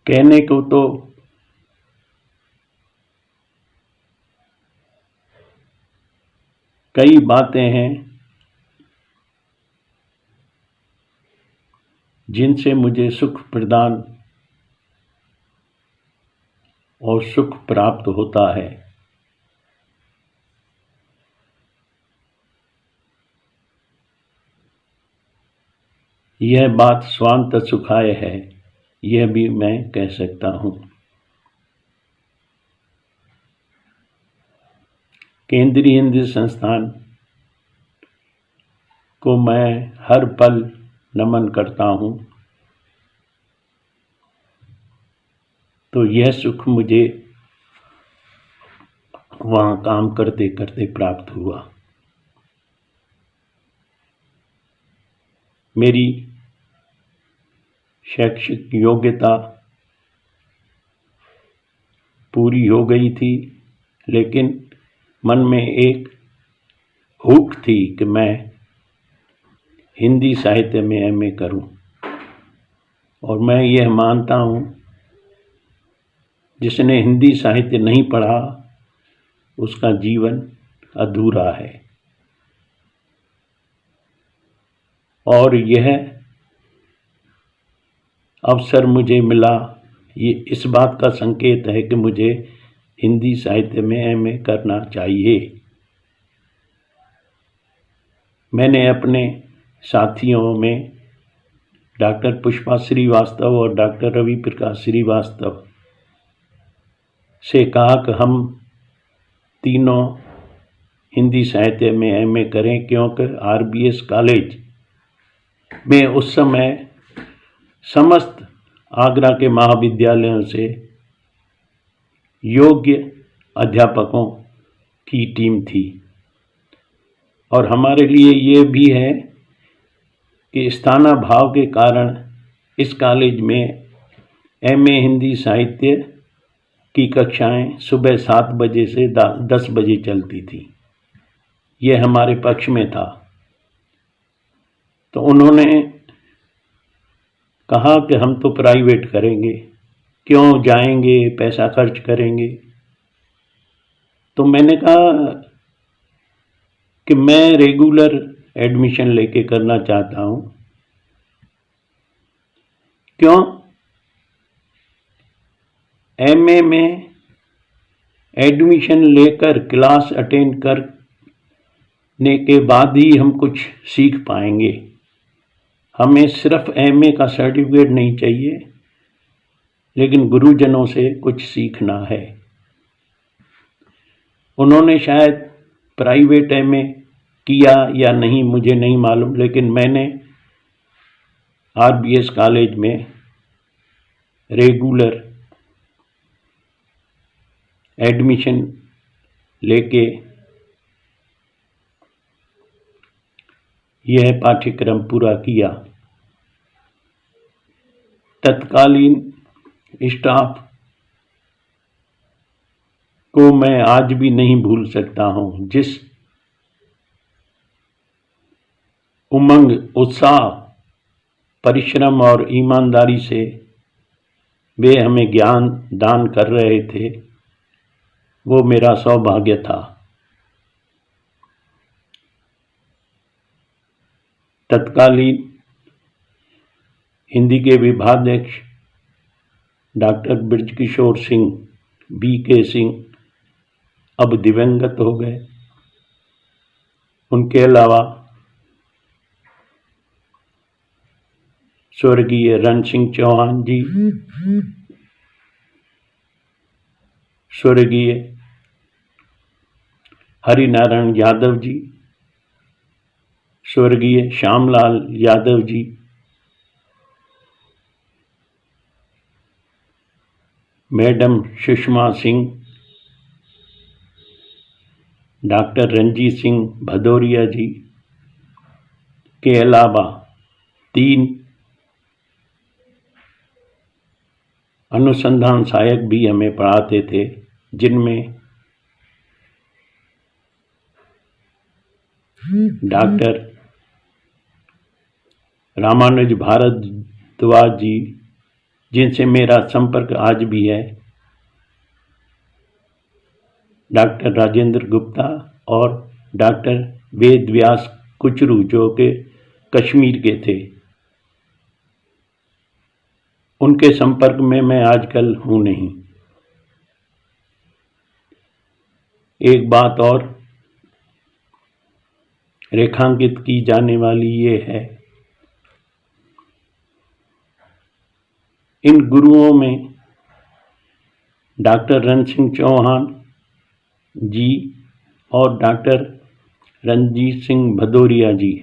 कहने को तो कई बातें हैं जिनसे मुझे सुख प्रदान और सुख प्राप्त होता है। यह बात स्वांत सुखाय है, यह भी मैं कह सकता हूँ। केंद्रीय हिंदी संस्थान को मैं हर पल नमन करता हूँ, तो यह सुख मुझे वहाँ काम करते करते प्राप्त हुआ। मेरी शैक्षिक योग्यता पूरी हो गई थी, लेकिन मन में एक हुक थी कि मैं हिंदी साहित्य में एमए करूं, और मैं यह मानता हूं जिसने हिंदी साहित्य नहीं पढ़ा उसका जीवन अधूरा है। और यह अवसर मुझे मिला, ये इस बात का संकेत है कि मुझे हिंदी साहित्य में एमए करना चाहिए। मैंने अपने साथियों में डॉक्टर पुष्पा श्रीवास्तव और डॉक्टर रवि प्रकाश श्रीवास्तव से कहा कि हम तीनों हिंदी साहित्य में एमए करें, क्योंकि आरबीएस कॉलेज में उस समय समस्त आगरा के महाविद्यालयों से योग्य अध्यापकों की टीम थी। और हमारे लिए ये भी है कि स्थानाभाव के कारण इस कॉलेज में एमए हिंदी साहित्य की कक्षाएं सुबह 7 बजे से 10 बजे चलती थी। ये हमारे पक्ष में था। तो उन्होंने कहा कि हम तो प्राइवेट करेंगे, क्यों जाएंगे, पैसा खर्च करेंगे। तो मैंने कहा कि मैं रेगुलर एडमिशन लेके करना चाहता हूं। क्यों? एमए में एडमिशन लेकर क्लास अटेंड करने के बाद ही हम कुछ सीख पाएंगे। हमें सिर्फ एमए का सर्टिफिकेट नहीं चाहिए, लेकिन गुरुजनों से कुछ सीखना है। उन्होंने शायद प्राइवेट एमए किया या नहीं मुझे नहीं मालूम, लेकिन मैंने आरबीएस कॉलेज में रेगुलर एडमिशन लेके यह पाठ्यक्रम पूरा किया। तत्कालीन स्टाफ को मैं आज भी नहीं भूल सकता हूं। जिस उमंग, उत्साह, परिश्रम और ईमानदारी से वे हमें ज्ञान दान कर रहे थे, वो मेरा सौभाग्य था। तत्कालीन हिंदी के विभागाध्यक्ष डॉक्टर बृजकिशोर सिंह, बीके सिंह अब दिवंगत हो गए। उनके अलावा स्वर्गीय रण सिंह चौहान जी, स्वर्गीय हरिनारायण यादव जी, स्वर्गीय श्यामलाल यादव जी, मैडम सुषमा सिंह, डॉक्टर रणजीत सिंह भदौरिया जी के अलावा 3 अनुसंधान सहायक भी हमें पढ़ाते थे, जिनमें डॉक्टर रामानुज भारद्वाज जी, जिनसे मेरा संपर्क आज भी है, डॉक्टर राजेंद्र गुप्ता और डॉक्टर वेद व्यास कुचरू, जो कि कश्मीर के थे। उनके संपर्क में मैं आजकल हूं नहीं। एक बात और रेखांकित की जाने वाली ये है, इन गुरुओं में डॉक्टर रण सिंह चौहान जी और डॉक्टर रणजीत सिंह भदौरिया जी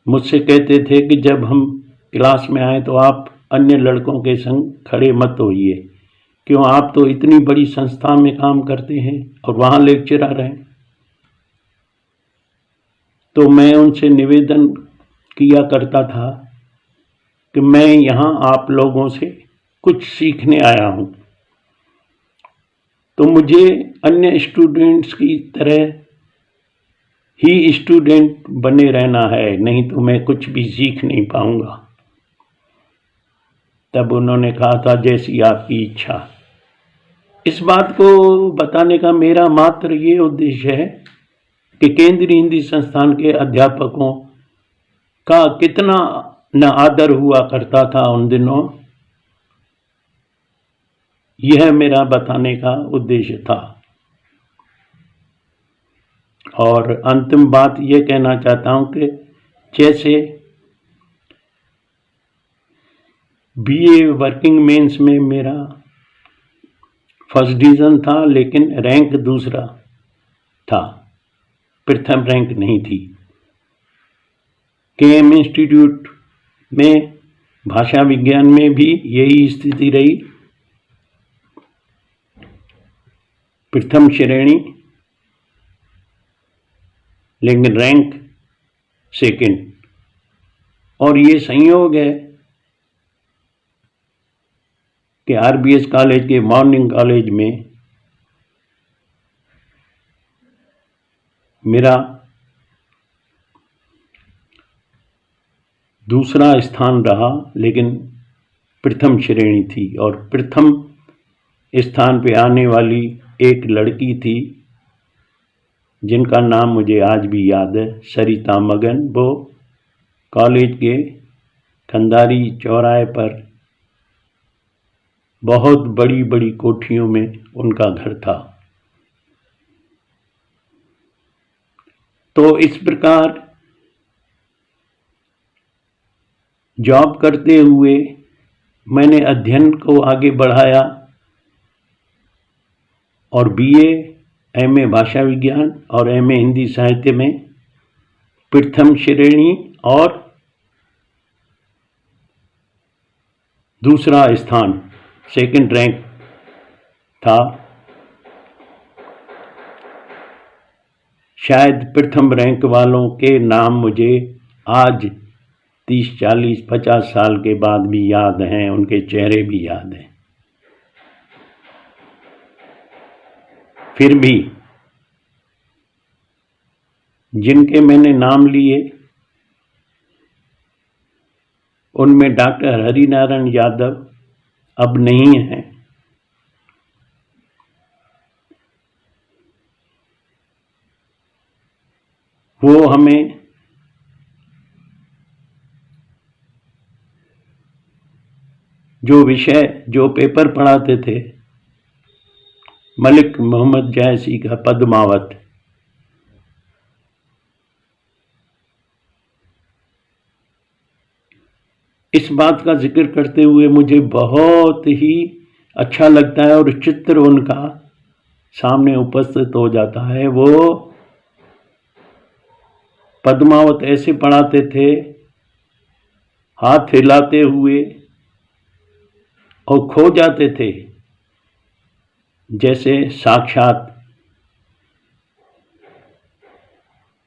मुझसे कहते थे कि जब हम क्लास में आए तो आप अन्य लड़कों के संग खड़े मत होइए, क्यों, आप तो इतनी बड़ी संस्था में काम करते हैं और वहाँ लेक्चरर हैं। तो मैं उनसे निवेदन किया करता था कि मैं यहाँ आप लोगों से कुछ सीखने आया हूँ, तो मुझे अन्य स्टूडेंट्स की तरह ही स्टूडेंट बने रहना है, नहीं तो मैं कुछ भी सीख नहीं पाऊंगा। तब उन्होंने कहा था, जैसी आपकी इच्छा। इस बात को बताने का मेरा मात्र ये उद्देश्य है कि केंद्रीय हिंदी संस्थान के अध्यापकों का कितना न आदर हुआ करता था उन दिनों, यह मेरा बताने का उद्देश्य था। और अंतिम बात यह कहना चाहता हूं कि जैसे बीए वर्किंग मेंस में मेरा फर्स्ट डिवीजन था, लेकिन रैंक दूसरा था, प्रथम रैंक नहीं थी। केएम इंस्टीट्यूट में भाषा विज्ञान में भी यही स्थिति रही, प्रथम श्रेणी लेकिन रैंक सेकंड। और ये संयोग है कि आरबीएस कॉलेज के मॉर्निंग कॉलेज में मेरा दूसरा स्थान रहा, लेकिन प्रथम श्रेणी थी। और प्रथम स्थान पे आने वाली एक लड़की थी जिनका नाम मुझे आज भी याद है, सरिता मगन। वो कॉलेज के खंडारी चौराहे पर बहुत बड़ी बड़ी कोठियों में उनका घर था। तो इस प्रकार जॉब करते हुए मैंने अध्ययन को आगे बढ़ाया और बीए, एमए भाषा विज्ञान और एमए हिंदी साहित्य में प्रथम श्रेणी और दूसरा स्थान, सेकंड रैंक था। शायद प्रथम रैंक वालों के नाम मुझे आज 30, 40, 50 साल के बाद भी याद हैं, उनके चेहरे भी याद हैं। फिर भी जिनके मैंने नाम लिए उनमें डॉक्टर हरिनारायण यादव अब नहीं हैं। वो हमें जो विषय, जो पेपर पढ़ाते थे, मलिक मोहम्मद जायसी का पद्मावत, इस बात का जिक्र करते हुए मुझे बहुत ही अच्छा लगता है और चित्र उनका सामने उपस्थित हो जाता है। वो पद्मावत ऐसे पढ़ाते थे, हाथ हिलाते हुए, और खो जाते थे जैसे साक्षात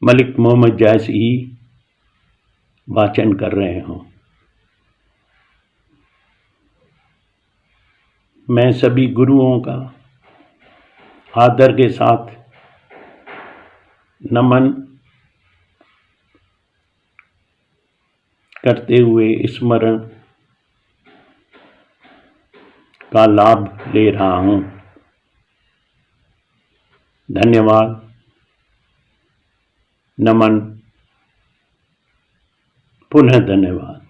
मलिक मोहम्मद जायसी ही वाचन कर रहे हों। मैं सभी गुरुओं का आदर के साथ नमन करते हुए स्मरण का लाभ ले रहा हूं। धन्यवाद, नमन, पुनः धन्यवाद।